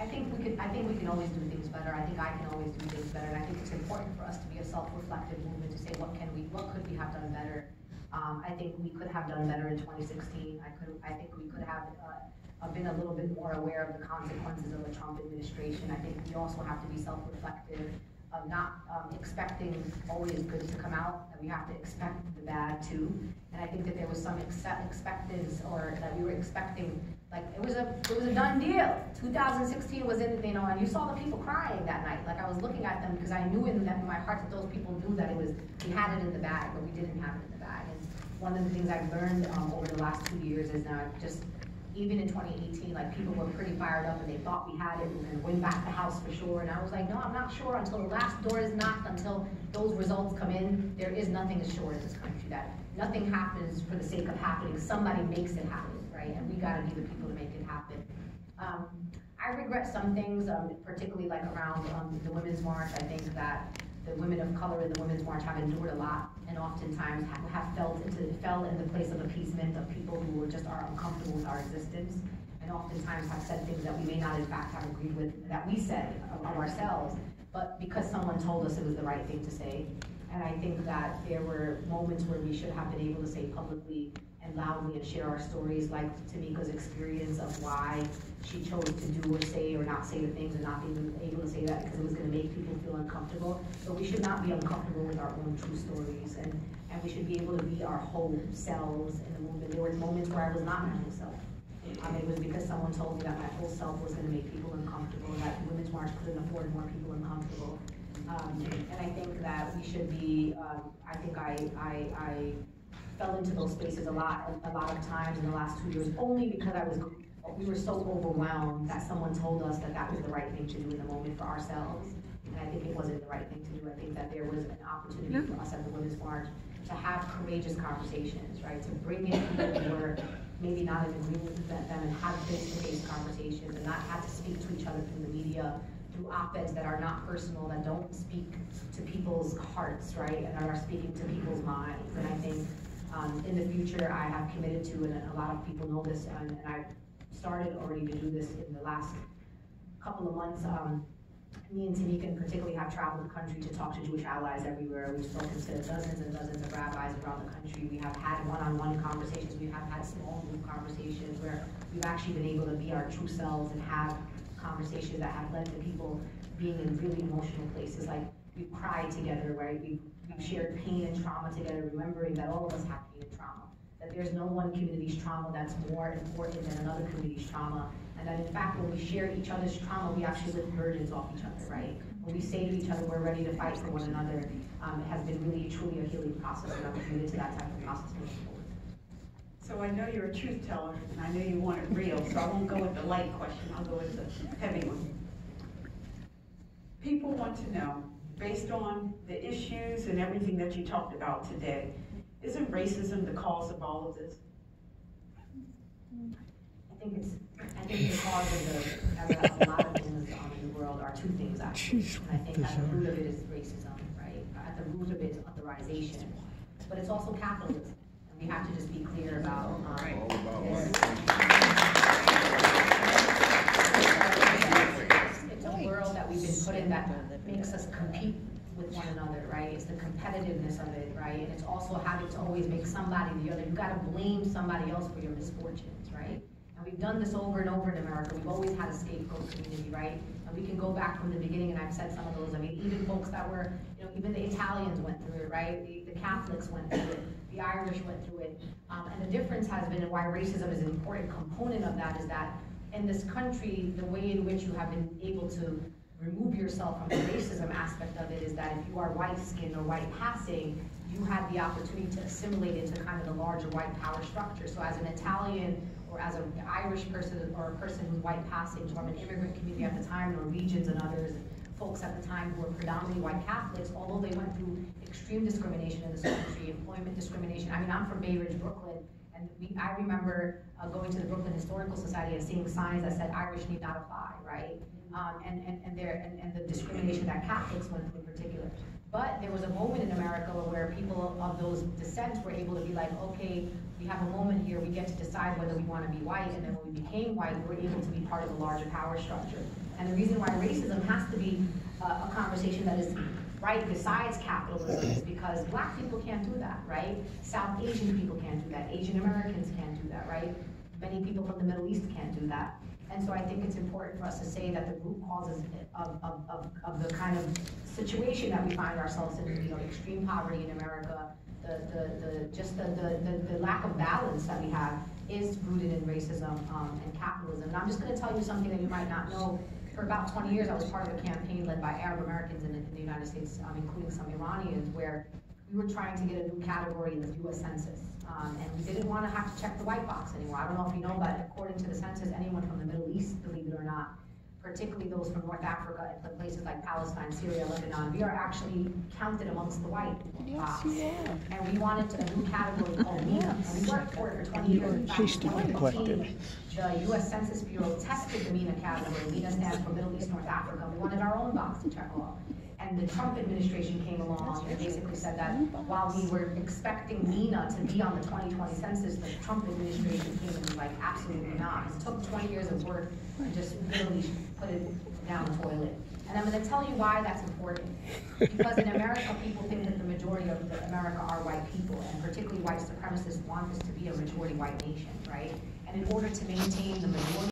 I think we can always do things better. I think I can always do things better. And I think it's important for us to be a self-reflective movement to say what could we have done better. I think we could have done better in 2016. I think we could have been a little bit more aware of the consequences of the Trump administration. I think we also have to be self-reflective of not expecting always good to come out, and we have to expect the bad too. And I think that there was some expectance, or that we were expecting, like it was a done deal. 2016 was in, you know, and you saw the people crying that night. Like I was looking at them because I knew in my heart that those people knew that we had it in the bag, but we didn't have it in the bag. And one of the things I've learned over the last 2 years is now just, even in 2018, like people were pretty fired up and they thought we had it, we were going to win back the House for sure. And I was like, no, I'm not sure until the last door is knocked, until those results come in. There is nothing as sure in this country, that nothing happens for the sake of happening. Somebody makes it happen, right? And we got to be the people to make it happen. I regret some things, particularly like around the Women's March. I think that the women of color in the Women's March have endured a lot, and oftentimes fell in the place of appeasement of people who are uncomfortable with our existence, and oftentimes have said things that we may not in fact have agreed with, that we said of ourselves, but because someone told us it was the right thing to say. And I think that there were moments where we should have been able to say publicly and loudly and share our stories, like Tamika's experience of why she chose to do or say or not say the things, and not being able to say that because it was going to make people feel uncomfortable. But we should not be uncomfortable with our own true stories, and we should be able to be our whole selves in the movement. There were moments where I was not my whole self. It was because someone told me that my whole self was going to make people uncomfortable, that the Women's March couldn't afford more people uncomfortable. And I think that we should be, I think I fell into those spaces a lot of times in the last 2 years, only because we were so overwhelmed that someone told us that was the right thing to do in the moment for ourselves. And I think it wasn't the right thing to do. I think that there was an opportunity for us at the Women's March to have courageous conversations, right? To bring in people who were maybe not in agreement with them and have face-to-face conversations, and not have to speak to each other through the media, through op-eds that are not personal, that don't speak to people's hearts, right? And are speaking to people's minds. And I think in the future, I have committed to, and a lot of people know this, and I've started already to do this in the last couple of months. Me and Tamika in particular have traveled the country to talk to Jewish allies everywhere. We've spoken to dozens and dozens of rabbis around the country. We have had one-on-one conversations. We have had small group conversations where we've actually been able to be our true selves and have conversations that have led to people being in really emotional places. Like we've cried together, right? We've shared pain and trauma together, remembering that all of us have pain and trauma. That there's no one community's trauma that's more important than another community's trauma. And that in fact, when we share each other's trauma, we actually lift burdens off each other, right? When we say to each other, we're ready to fight for one another, it has been really, truly a healing process, and I'm committed to that type of process moving forward. So I know you're a truth teller, and I know you want it real, so I won't go with the light question, I'll go with the heavy one. People want to know, based on the issues and everything that you talked about today, isn't racism the cause of all of this? I think the cause of a lot of things in the world are two things actually. And I think at the root of it is racism, right? At the root of it is authorization, but it's also capitalism. And we have to just be clear about it's a world that we've been put in that makes us compete with one another, right? It's the competitiveness of it, right? And it's also having to always make somebody the other. You've got to blame somebody else for your misfortunes, right? And we've done this over and over in America. We've always had a scapegoat community, right? And we can go back from the beginning, and I've said some of those. I mean, even folks that were, even the Italians went through it, right? The Catholics went through it. The Irish went through it. And the difference has been, and why racism is an important component of that, is that in this country, the way in which you have been able to remove yourself from the racism aspect of it is that if you are white-skinned or white-passing, you have the opportunity to assimilate into kind of the larger white power structure. So as an Italian or as an Irish person or a person who's white-passing from an immigrant community at the time, Norwegians and others, folks at the time who were predominantly white Catholics, although they went through extreme discrimination in this country, employment discrimination. I mean, I'm from Bay Ridge, Brooklyn, and I remember going to the Brooklyn Historical Society and seeing signs that said Irish need not apply, right? And the discrimination that Catholics went through in particular. But there was a moment in America where people of those descents were able to be like, okay, we have a moment here, we get to decide whether we want to be white, and then when we became white, we were able to be part of a larger power structure. And the reason why racism has to be a conversation that is right besides capitalism is because Black people can't do that, right? South Asian people can't do that. Asian Americans can't do that, right? Many people from the Middle East can't do that. And so I think it's important for us to say that the root causes of the kind of situation that we find ourselves in, you know, extreme poverty in America, the lack of balance that we have is rooted in racism and capitalism. And I'm just going to tell you something that you might not know. For about 20 years, I was part of a campaign led by Arab Americans in the United States, including some Iranians, where we were trying to get a new category in the U.S. Census. And we didn't want to have to check the white box anymore. I don't know if you know, but according to the census, anyone from the Middle East, believe it or not, particularly those from North Africa and places like Palestine, Syria, Lebanon, we are actually counted amongst the white box. And we wanted a new category called MENA. And we worked for it for 20 years. In fact, in 2015, the U.S. Census Bureau tested the MENA category. MENA stands for Middle East, North Africa. We wanted our own box to check off. And the Trump administration came along and basically said that while we were expecting MENA to be on the 2020 census, the Trump administration came and was like, absolutely not. It took 20 years of work to just literally put it down the toilet. And I'm going to tell you why that's important. Because in America, people think that the majority of America are white people, and particularly white supremacists want this to be a majority white nation, right? And in order to maintain the majority